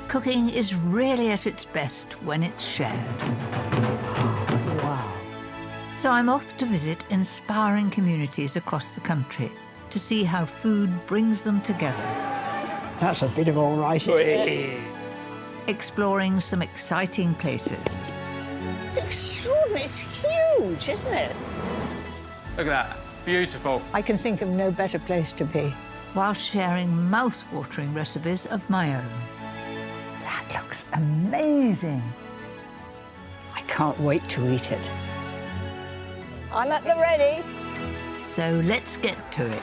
Cooking is really at its best when it's shared. Wow. So I'm off to visit inspiring communities across the country to see how food brings them together. That's a bit of all right, isn't it? Exploring some exciting places. It's extraordinary. It's huge, isn't it? Look at that. Beautiful. I can think of no better place to be. While sharing mouth-watering recipes of my own. That looks amazing. I can't wait to eat it. I'm at the ready. So let's get to it.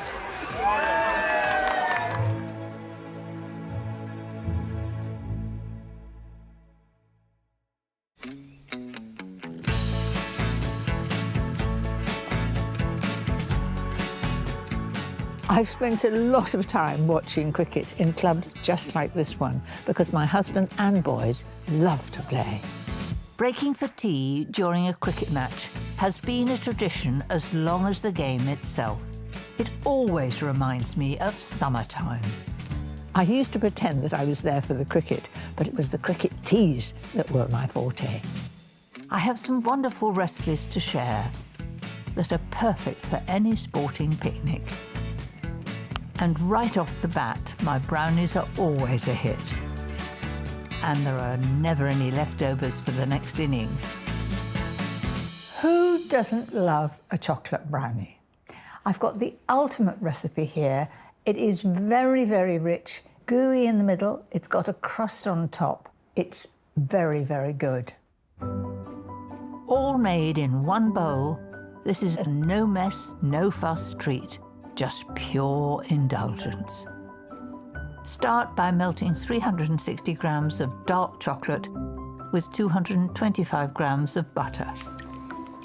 I've spent a lot of time watching cricket in clubs just like this one because my husband and boys love to play. Breaking for tea during a cricket match has been a tradition as long as the game itself. It always reminds me of summertime. I used to pretend that I was there for the cricket, but it was the cricket teas that were my forte. I have some wonderful recipes to share that are perfect for any sporting picnic. And right off the bat, my brownies are always a hit. And there are never any leftovers for the next innings. Who doesn't love a chocolate brownie? I've got the ultimate recipe here. It is very, very rich, gooey in the middle. It's got a crust on top. It's very, very good. All made in one bowl, this is a no mess, no fuss treat. Just pure indulgence. Start by melting 360 grams of dark chocolate with 225 grams of butter.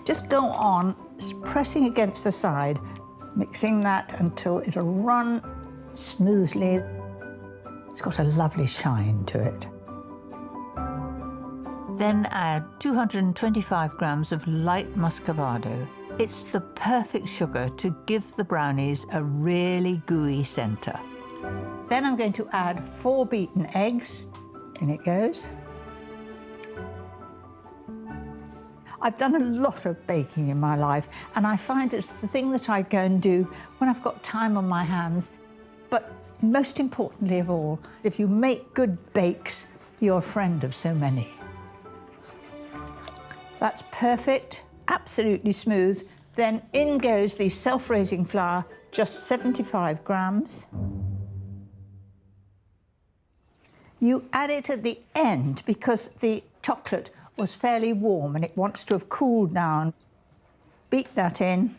Just go on pressing against the side, mixing that until it'll run smoothly. It's got a lovely shine to it. Then add 225 grams of light muscovado. It's the perfect sugar to give the brownies a really gooey centre. Then I'm going to add 4 beaten eggs. In it goes. I've done a lot of baking in my life, and I find it's the thing that I go and do when I've got time on my hands. But most importantly of all, if you make good bakes, you're a friend of so many. That's perfect. Absolutely smooth. Then in goes the self-raising flour, just 75 grams. You add it at the end because the chocolate was fairly warm and it wants to have cooled down. Beat that in,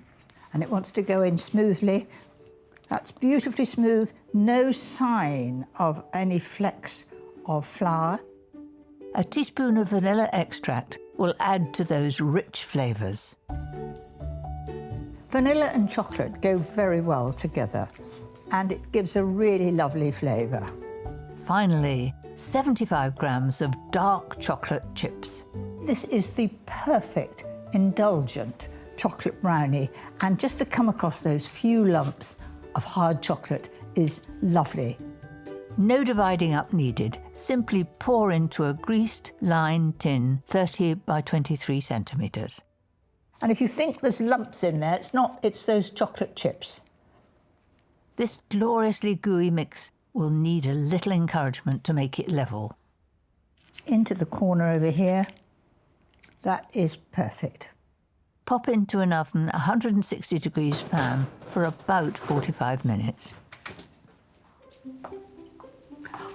and it wants to go in smoothly. That's beautifully smooth, no sign of any flecks of flour. A teaspoon of vanilla extract will add to those rich flavours. Vanilla and chocolate go very well together, and it gives a really lovely flavour. Finally, 75 grams of dark chocolate chips. This is the perfect, indulgent chocolate brownie, and just to come across those few lumps of hard chocolate is lovely. No dividing up needed. Simply pour into a greased lined tin 30 by 23 centimetres. And if you think there's lumps in there, it's not, it's those chocolate chips. This gloriously gooey mix will need a little encouragement to make it level. Into the corner over here. That is perfect. Pop into an oven 160 degrees fan for about 45 minutes.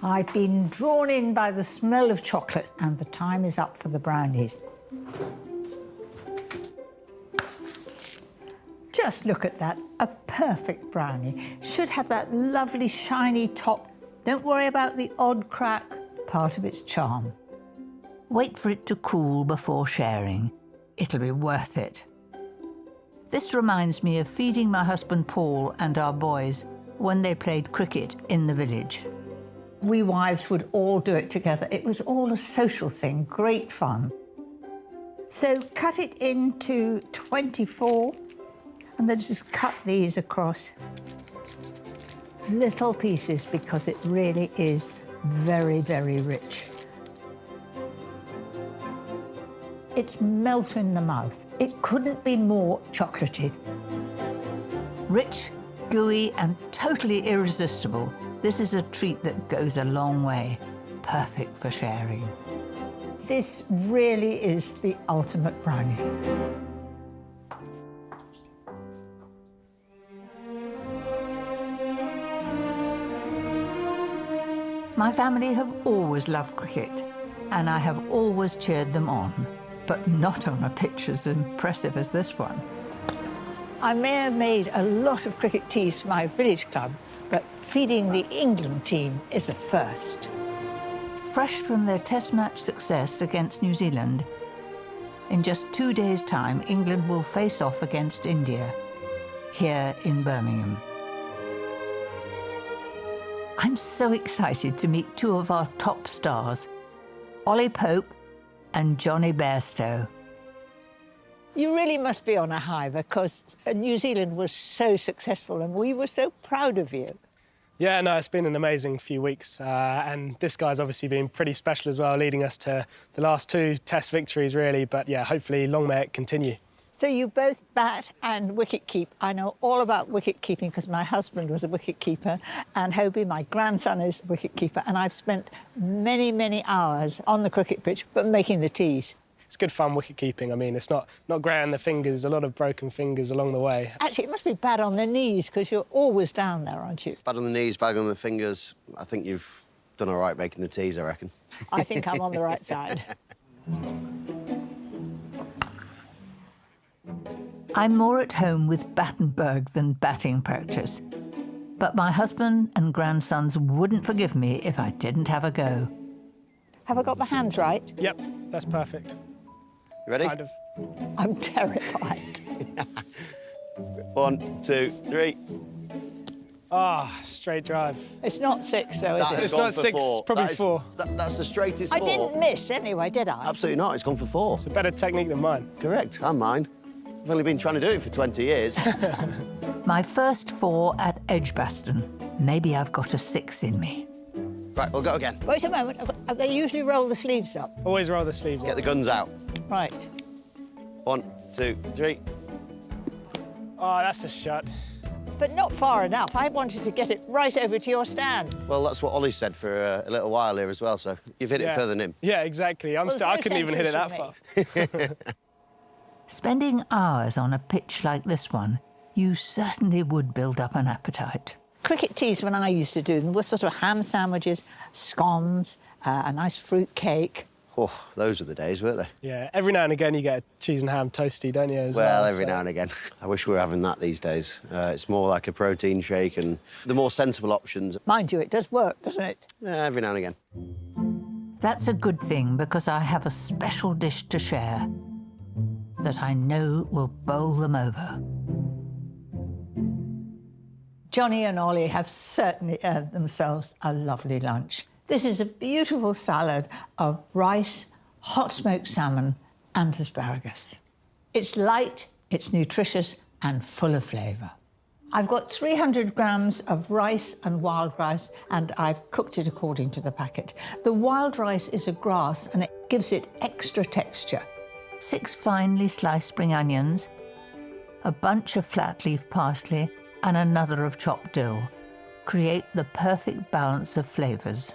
I've been drawn in by the smell of chocolate, and the time is up for the brownies. Just look at that, a perfect brownie. Should have that lovely shiny top. Don't worry about the odd crack, part of its charm. Wait for it to cool before sharing. It'll be worth it. This reminds me of feeding my husband Paul and our boys when they played cricket in the village. We wives would all do it together. It was all a social thing, great fun. So cut it into 24, and then just cut these across little pieces because it really is very, very rich. It's melt in the mouth. It couldn't be more chocolatey. Rich, gooey and totally irresistible, this is a treat that goes a long way. Perfect for sharing. This really is the ultimate brownie. My family have always loved cricket, and I have always cheered them on, but not on a pitch as impressive as this one. I may have made a lot of cricket teas for my village club, but feeding the England team is a first. Fresh from their test match success against New Zealand, in just 2 days' time, England will face off against India, here in Birmingham. I'm so excited to meet two of our top stars, Ollie Pope and Johnny Bairstow. You really must be on a high because New Zealand was so successful and we were so proud of you. Yeah, no, it's been an amazing few weeks, and this guy's obviously been pretty special as well, leading us to the last 2 Test victories, really. But yeah, hopefully long may it continue. So you both bat and wicket keep. I know all about wicket keeping because my husband was a wicket keeper, and Hobie, my grandson, is a wicket keeper, and I've spent many, many hours on the cricket pitch, but making the teas. It's good fun wicket keeping. I mean, it's not great on the fingers, a lot of broken fingers along the way. Actually, it must be bad on the knees because you're always down there, aren't you? Bad on the knees, bad on the fingers. I think you've done all right making the teas, I reckon. I think I'm on the right side. I'm more at home with Battenberg than batting practice, but my husband and grandsons wouldn't forgive me if I didn't have a go. Have I got my hands right? Yep, that's perfect. You ready? Kind of. I'm terrified. 1, 2, 3. Ah, straight drive. It's not 6, though, is That it? has It's gone not for 6, 4. probably That is- 4. That's the straightest I 4. didn't miss anyway, did I? Absolutely not. It's gone for 4. It's a better technique than mine. Correct. And mine. I've only been trying to do it for 20 years. My first 4 at Edgbaston. Maybe I've got a 6 in me. Right, we'll go again. Wait a moment. They usually roll the sleeves up. Always roll the sleeves Get up. the guns out. Right. 1, 2, 3. Oh, that's a shot. But not far enough. I wanted to get it right over to your stand. Well, that's what Ollie said for a little while here as well, so you've hit it Yeah. further than him. Yeah, exactly. Well, there's I no couldn't even hit it that centuries far. Spending hours on a pitch like this one, you certainly would build up an appetite. Cricket teas, when I used to do them, were sort of ham sandwiches, scones, a nice fruit cake. Oh, those were the days, weren't they? Yeah, every now and again you get a cheese and ham toasty, don't you, as well? Well, every so- now and again. I wish we were having that these days. It's more like a protein shake and the more sensible options. Mind you, it does work, doesn't it? Every now and again. That's a good thing because I have a special dish to share that I know will bowl them over. Johnny and Ollie have certainly earned themselves a lovely lunch. This is a beautiful salad of rice, hot smoked salmon and asparagus. It's light, it's nutritious and full of flavour. I've got 300 grams of rice and wild rice and I've cooked it according to the packet. The wild rice is a grass and it gives it extra texture. 6 finely sliced spring onions, a bunch of flat leaf parsley and another of chopped dill create the perfect balance of flavours.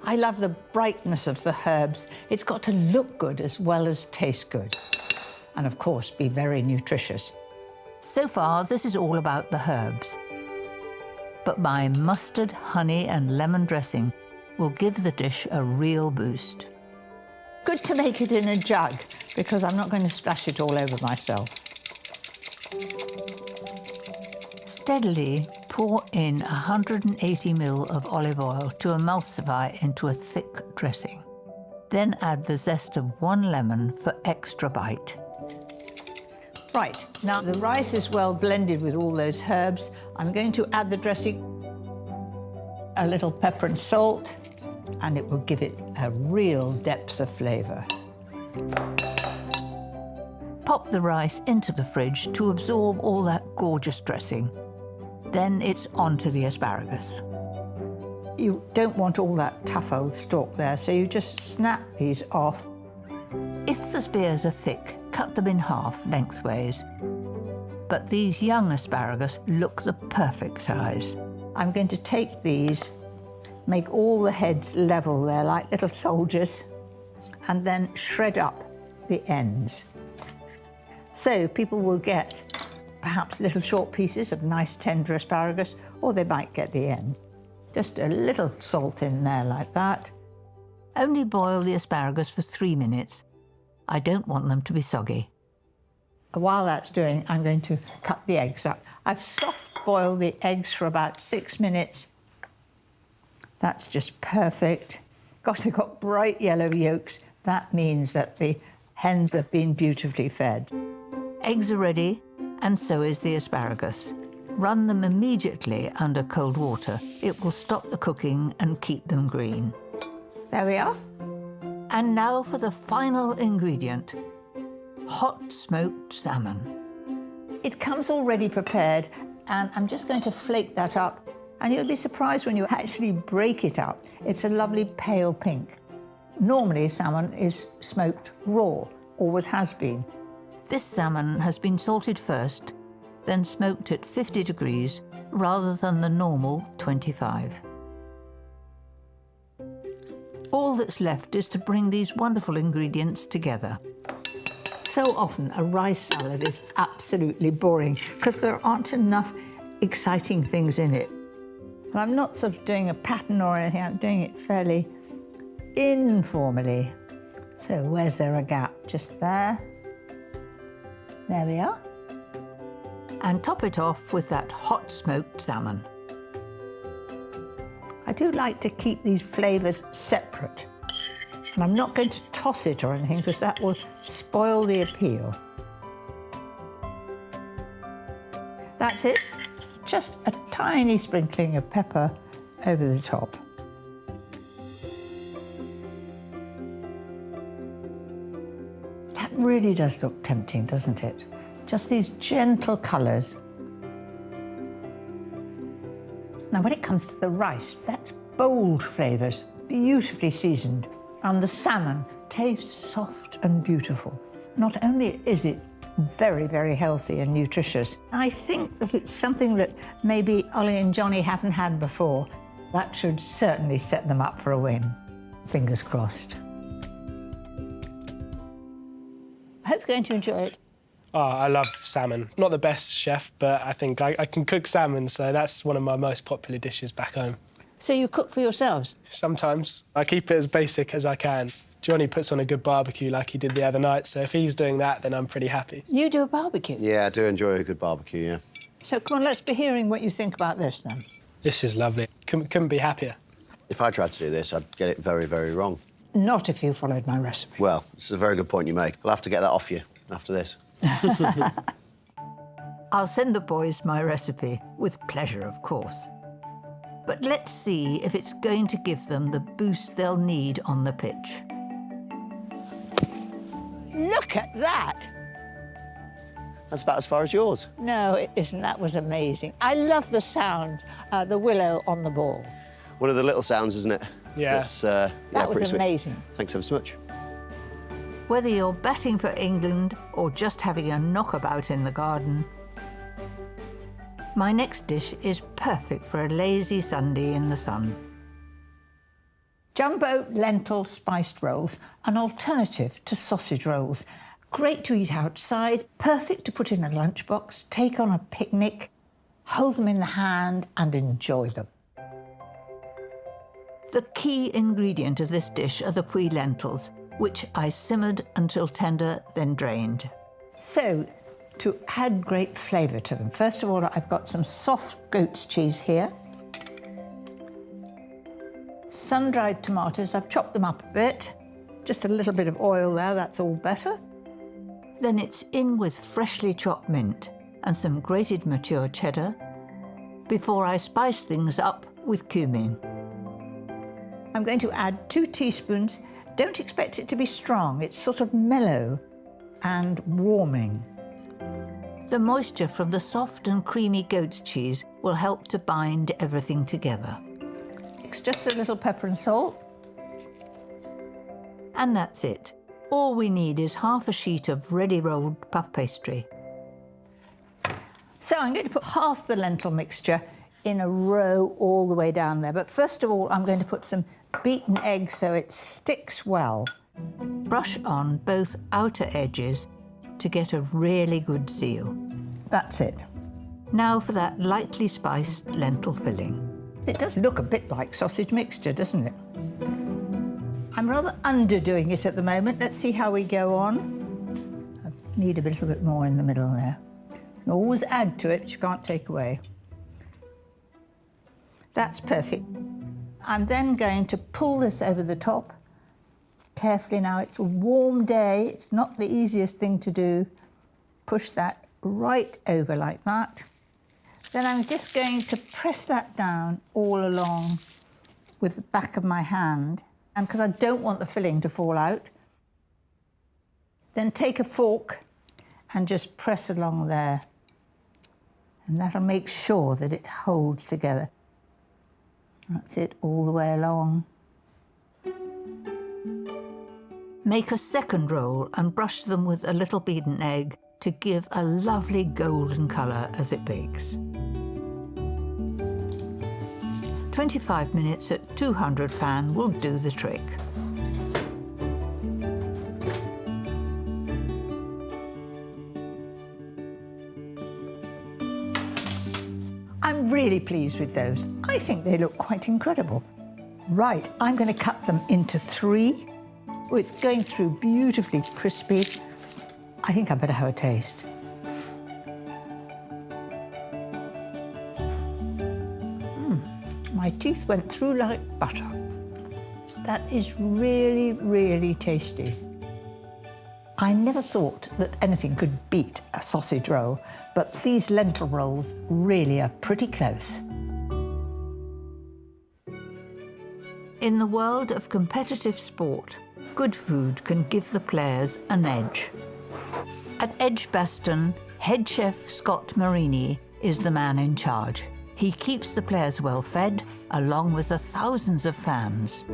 I love the brightness of the herbs. It's got to look good as well as taste good. And of course, be very nutritious. So far, this is all about the herbs. But my mustard, honey and lemon dressing will give the dish a real boost. Good to make it in a jug because I'm not going to splash it all over myself. Steadily pour in 180 ml of olive oil to emulsify into a thick dressing. Then add the zest of 1 lemon for extra bite. Right, now the rice is well blended with all those herbs. I'm going to add the dressing, a little pepper and salt, and it will give it a real depth of flavour. Pop the rice into the fridge to absorb all that gorgeous dressing. Then it's on to the asparagus. You don't want all that tough old stalk there, so you just snap these off. If the spears are thick, cut them in half lengthways. But these young asparagus look the perfect size. I'm going to take these, make all the heads level there like little soldiers, and then shred up the ends. So people will get perhaps little short pieces of nice tender asparagus, or they might get the end. Just a little salt in there like that. Only boil the asparagus for 3 minutes. I don't want them to be soggy. While that's doing, I'm going to cut the eggs up. I've soft boiled the eggs for about 6 minutes. That's just perfect. Gosh, they've got bright yellow yolks. That means that the hens have been beautifully fed. Eggs are ready, and so is the asparagus. Run them immediately under cold water. It will stop the cooking and keep them green. There we are. And now for the final ingredient, hot smoked salmon. It comes already prepared, and I'm just going to flake that up. And you'll be surprised when you actually break it up. It's a lovely pale pink. Normally, salmon is smoked raw, always has been. This salmon has been salted first, then smoked at 50 degrees rather than the normal 25. All that's left is to bring these wonderful ingredients together. So often a rice salad is absolutely boring because there aren't enough exciting things in it. And I'm not sort of doing a pattern or anything, I'm doing it fairly informally. So where's there a gap? Just there. There we are. And top it off with that hot smoked salmon. I do like to keep these flavours separate. And I'm not going to toss it or anything because that will spoil the appeal. That's it. Just a tiny sprinkling of pepper over the top. That really does look tempting, doesn't it? Just these gentle colours. Now, when it comes to the rice, that's bold flavours, beautifully seasoned. And the salmon tastes soft and beautiful. Not only is it very, very healthy and nutritious, I think that it's something that maybe Ollie and Johnny haven't had before. That should certainly set them up for a win. Fingers crossed. I hope you're going to enjoy it. Oh, I love salmon. Not the best chef, but I think I can cook salmon, so that's one of my most popular dishes back home. So you cook for yourselves? Sometimes. I keep it as basic as I can. Johnny puts on a good barbecue like he did the other night, so if he's doing that, then I'm pretty happy. You do a barbecue? Yeah, I do enjoy a good barbecue, yeah. So come on, let's be hearing what you think about this then. This is lovely. Couldn't be happier. If I tried to do this, I'd get it very, very wrong. Not if you followed my recipe. Well, it's a very good point you make. I'll have to get that off you after this. I'll send the boys my recipe, with pleasure, of course. But let's see if it's going to give them the boost they'll need on the pitch. Look at that! That's about as far as yours. No, it isn't. That was amazing. I love the sound, the willow on the ball. One of the little sounds, isn't it? Yeah. That's, That pretty was sweet. amazing. Thanks ever so much. Whether you're batting for England or just having a knockabout in the garden, my next dish is perfect for a lazy Sunday in the sun. Jumbo lentil spiced rolls, an alternative to sausage rolls. Great to eat outside, perfect to put in a lunchbox, take on a picnic, hold them in the hand and enjoy them. The key ingredient of this dish are the puy lentils, which I simmered until tender, then drained. So, to add great flavour to them, first of all, I've got some soft goat's cheese here. Sun-dried tomatoes, I've chopped them up a bit. Just a little bit of oil there, that's all better. Then it's in with freshly chopped mint and some grated mature cheddar before I spice things up with cumin. I'm going to add 2 teaspoons. Don't expect it to be strong. It's sort of mellow and warming. The moisture from the soft and creamy goat's cheese will help to bind everything together. mix, just a little pepper and salt. And that's it. All we need is half a sheet of ready rolled puff pastry. So I'm going to put half the lentil mixture in a row all the way down there. But first of all, I'm going to put some beaten egg so it sticks well. Brush on both outer edges to get a really good seal. That's it. Now for that lightly spiced lentil filling. It does look a bit like sausage mixture, doesn't it? I'm rather underdoing it at the moment. Let's see how we go on. I need a little bit more in the middle there. You always add to it, but you can't take away. That's perfect. I'm then going to pull this over the top carefully. Now, it's a warm day. It's not the easiest thing to do. Push that right over like that. Then I'm just going to press that down all along with the back of my hand, and because I don't want the filling to fall out. Then take a fork and just press along there. And that'll make sure that it holds together. That's it, all the way along. Make a second roll and brush them with a little beaten egg to give a lovely golden colour as it bakes. 25 minutes at 200 fan will do the trick. I'm really pleased with those. I think they look quite incredible. Right, I'm going to cut them into 3. Oh, it's going through beautifully crispy. I think I better have a taste. My teeth went through like butter. That is really, really tasty. I never thought that anything could beat a sausage roll, but these lentil rolls really are pretty close. In the world of competitive sport, good food can give the players an edge. At Edgbaston, head chef Scott Marini is the man in charge. He keeps the players well fed, along with the thousands of fans.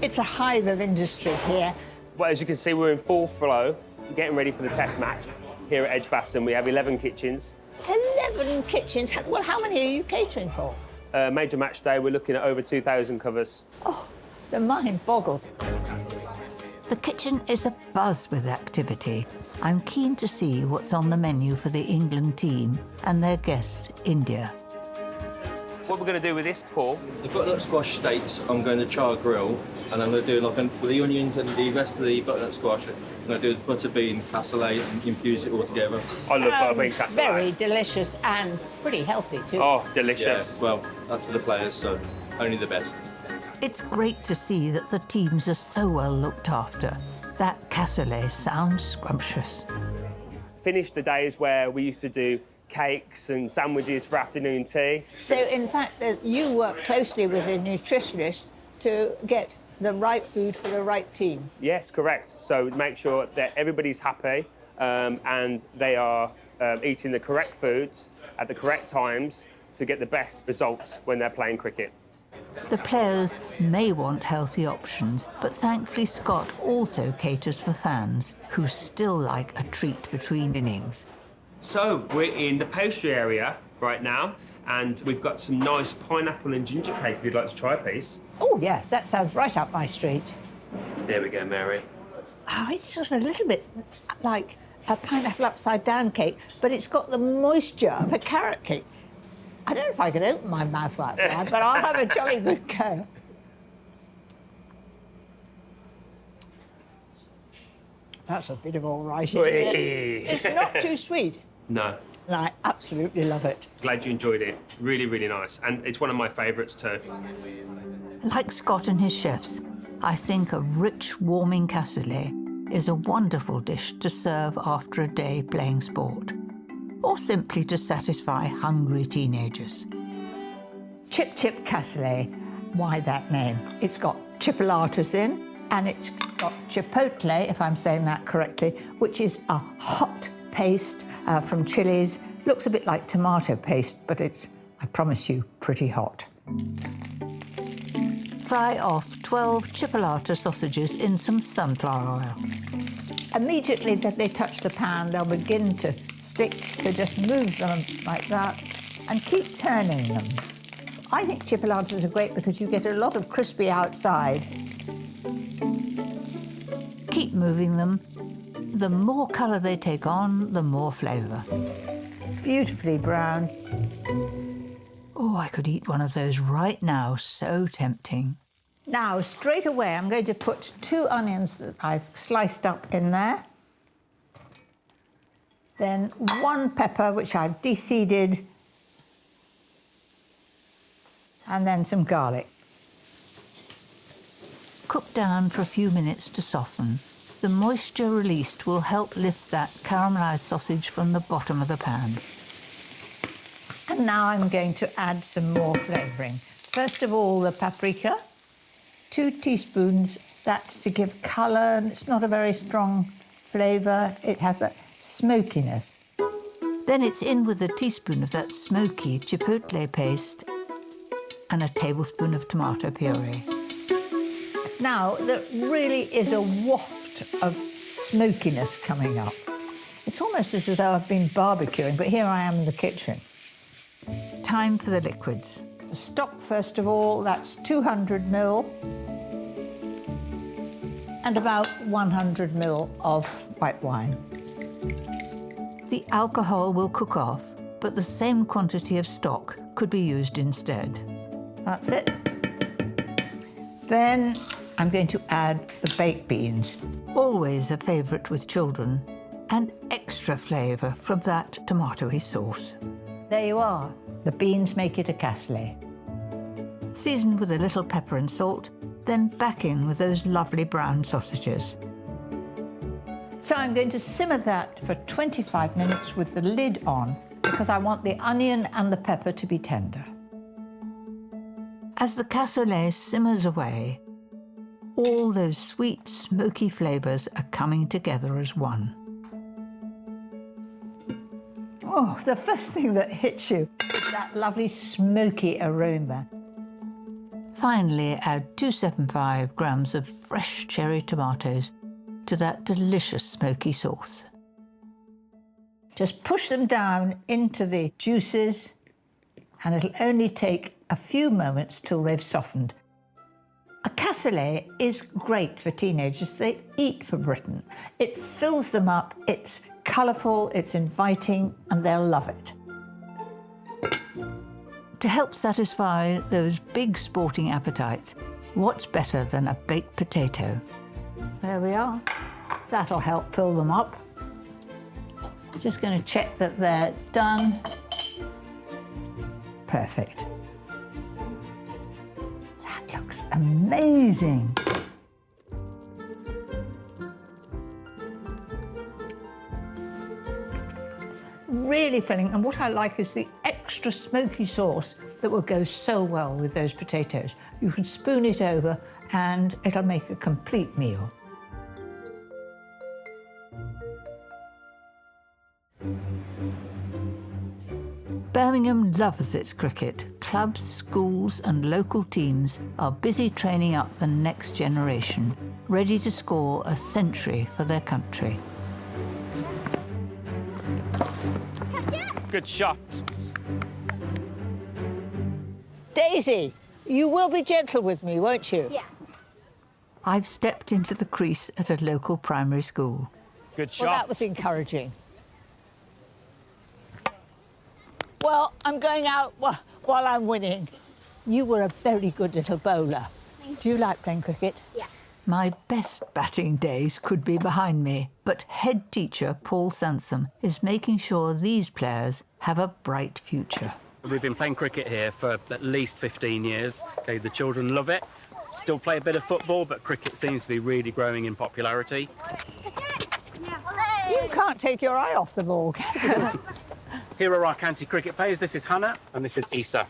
It's a hive of industry here. Well, as you can see, we're in full flow, getting ready for the test match. Here at Edgbaston, we have 11 kitchens. 11 kitchens. Well, how many are you catering for? Major match day, we're looking at over 2,000 covers. Oh, the mind boggled. The kitchen is abuzz with activity. I'm keen to see what's on the menu for the England team and their guest, India. What we're going to do with this, Paul? I've got little squash steaks. I'm going to char grill, and I'm going to do with the onions and the rest of the butternut squash. I'm going to do butter bean cassoulet and infuse it all together. I love butter bean cassoulet. Very delicious and pretty healthy too. Oh, delicious. Yeah, well, that's for the players, so only the best. It's great to see that the teams are so well looked after. That cassoulet sounds scrumptious. Finished the days where we used to do cakes and sandwiches for afternoon tea. So, in fact, you work closely with a nutritionist to get the right food for the right team. Yes, correct. So make sure that everybody's happy and they are eating the correct foods at the correct times to get the best results when they're playing cricket. The players may want healthy options, but thankfully Scott also caters for fans who still like a treat between innings. So we're in the pastry area right now, and we've got some nice pineapple and ginger cake if you'd like to try a piece. Oh, yes, that sounds right up my street. There we go, Mary. Oh, it's sort of a little bit like a pineapple upside-down cake, but it's got the moisture of a carrot cake. I don't know if I can open my mouth like that, but I'll have a jolly good go. That's a bit of all right, isn't it? It's not too sweet. No. And I absolutely love it. Glad you enjoyed it. Really, really nice. And it's one of my favourites too. Like Scott and his chefs, I think a rich, warming cassoulet is a wonderful dish to serve after a day playing sport, or simply to satisfy hungry teenagers. Chip Chip Cassoulet. Why that name? It's got chipolatas in, and it's got chipotle, if I'm saying that correctly, which is a hot paste from chilies. Looks a bit like tomato paste, but it's, I promise you, pretty hot. Fry off 12 chipolata sausages in some sunflower oil. Immediately that they touch the pan, they'll begin to stick, so just move them like that and keep turning them. I think chipolatas are great because you get a lot of crispy outside. Keep moving them. The more colour they take on, the more flavour. Beautifully brown. Oh, I could eat one of those right now, so tempting. Now, straight away, I'm going to put 2 onions that I've sliced up in there. Then 1 pepper, which I've de-seeded. And then some garlic. Cook down for a few minutes to soften. The moisture released will help lift that caramelised sausage from the bottom of the pan. And now I'm going to add some more flavouring. First of all, the paprika. 2 teaspoons, that's to give colour, and it's not a very strong flavour. It has a smokiness. Then it's in with a teaspoon of that smoky chipotle paste and a tablespoon of tomato puree. Now, there really is a waft of smokiness coming up. It's almost as though I've been barbecuing, but here I am in the kitchen. Time for the liquids. The stock, first of all, that's 200 ml. And about 100 ml of white wine. The alcohol will cook off, but the same quantity of stock could be used instead. That's it. Then I'm going to add the baked beans. Always a favourite with children, and extra flavour from that tomatoey sauce. There you are. The beans make it a casserole. Season with a little pepper and salt, then back in with those lovely brown sausages. So I'm going to simmer that for 25 minutes with the lid on because I want the onion and the pepper to be tender. As the cassoulet simmers away, all those sweet, smoky flavours are coming together as one. Oh, the first thing that hits you is that lovely smoky aroma. Finally, add 275 grams of fresh cherry tomatoes to that delicious smoky sauce. Just push them down into the juices, and it'll only take a few moments till they've softened. A cassoulet is great for teenagers. They eat for Britain. It fills them up, it's colourful, it's inviting, and they'll love it. To help satisfy those big sporting appetites, what's better than a baked potato? There we are. That'll help fill them up. Just going to check that they're done. Perfect. That looks amazing. Really filling, and what I like is the extra smoky sauce that will go so well with those potatoes. You can spoon it over and it'll make a complete meal. Birmingham loves its cricket. Clubs, schools and local teams are busy training up the next generation, ready to score a century for their country. Good shot. Daisy, you will be gentle with me, won't you? Yeah. I've stepped into the crease at a local primary school. Good shot. Well, that was encouraging. Well, I'm going out while I'm winning. You were a very good little bowler. Do you like playing cricket? Yeah. My best batting days could be behind me, but head teacher Paul Sansom is making sure these players have a bright future. We've been playing cricket here for at least 15 years. Okay, the children love it. Still play a bit of football, but cricket seems to be really growing in popularity. You can't take your eye off the ball, can you? Here are our county cricket players. This is Hannah and this is Isa.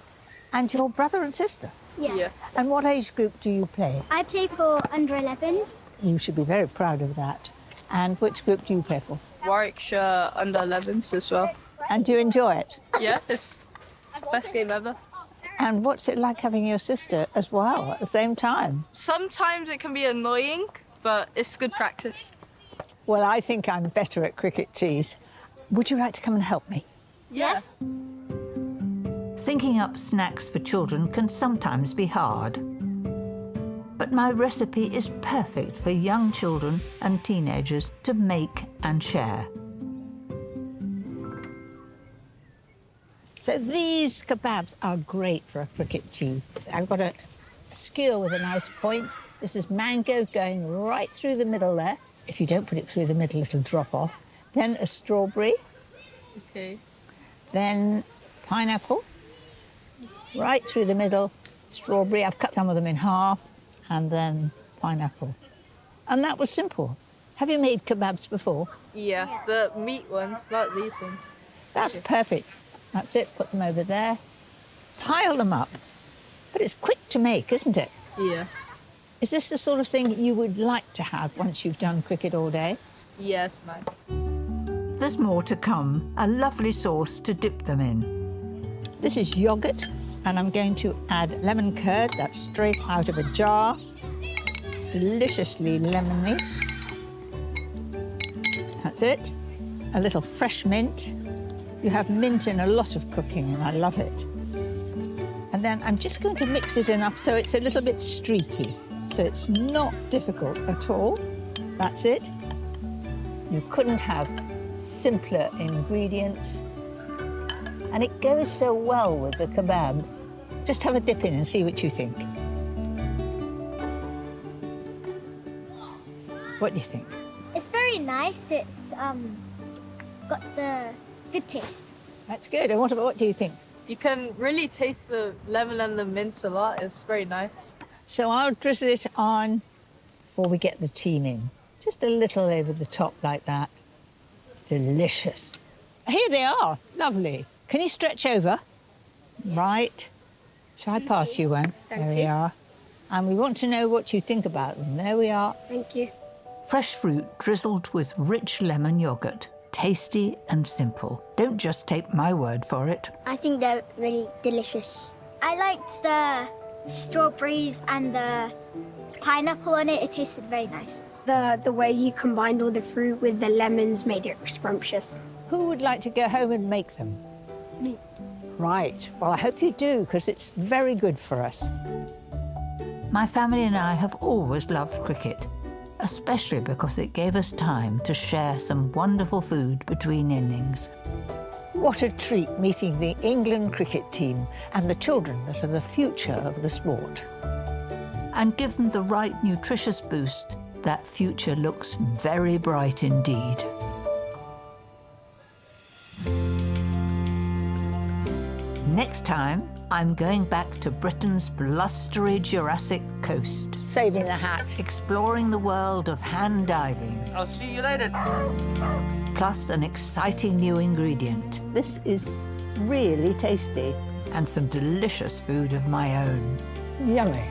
And your brother and sister? Yeah. And what age group do you play? I play for under 11s. You should be very proud of that. And which group do you play for? Warwickshire under 11s as well. And do you enjoy it? Yeah, it's the best game ever. And what's it like having your sister as well at the same time? Sometimes it can be annoying, but it's good practice. Well, I think I'm better at cricket teas. Would you like to come and help me? Yeah. Thinking up snacks for children can sometimes be hard. But my recipe is perfect for young children and teenagers to make and share. So these kebabs are great for a cricket tea. I've got a skewer with a nice point. This is mango going right through the middle there. If you don't put it through the middle, it'll drop off. Then a strawberry. Okay. Then pineapple. Right through the middle, strawberry. I've cut some of them in half. And then pineapple. And that was simple. Have you made kebabs before? Yeah, the meat ones, not these ones. That's perfect. That's it, put them over there. Pile them up. But it's quick to make, isn't it? Yeah. Is this the sort of thing you would like to have once you've done cricket all day? Yes, nice. There's more to come, a lovely sauce to dip them in. This is yoghurt, and I'm going to add lemon curd. That's straight out of a jar. It's deliciously lemony. That's it. A little fresh mint. You have mint in a lot of cooking, and I love it. And then I'm just going to mix it enough so it's a little bit streaky, so it's not difficult at all. That's it. You couldn't have simpler ingredients. And it goes so well with the kebabs. Just have a dip in and see what you think. What do you think? It's very nice. It's got the good taste. That's good. And what do you think? You can really taste the lemon and the mint a lot. It's very nice. So I'll drizzle it on before we get the tea in. Just a little over the top like that. Delicious. Here they are. Lovely. Can you stretch over? Right. Shall I pass you one? There we are. And we want to know what you think about them. There we are. Thank you. Fresh fruit drizzled with rich lemon yoghurt. Tasty and simple. Don't just take my word for it. I think they're really delicious. I liked the strawberries and the pineapple on it. It tasted very nice. The way you combined all the fruit with the lemons made it scrumptious. Who would like to go home and make them? Me. Right. Well, I hope you do, because it's very good for us. My family and I have always loved cricket, especially because it gave us time to share some wonderful food between innings. What a treat meeting the England cricket team and the children that are the future of the sport. And given the right nutritious boost, that future looks very bright indeed. Next time, I'm going back to Britain's blustery Jurassic Coast. Saving the hat. Exploring the world of hand diving. I'll see you later. Plus an exciting new ingredient. This is really tasty. And some delicious food of my own. Yummy.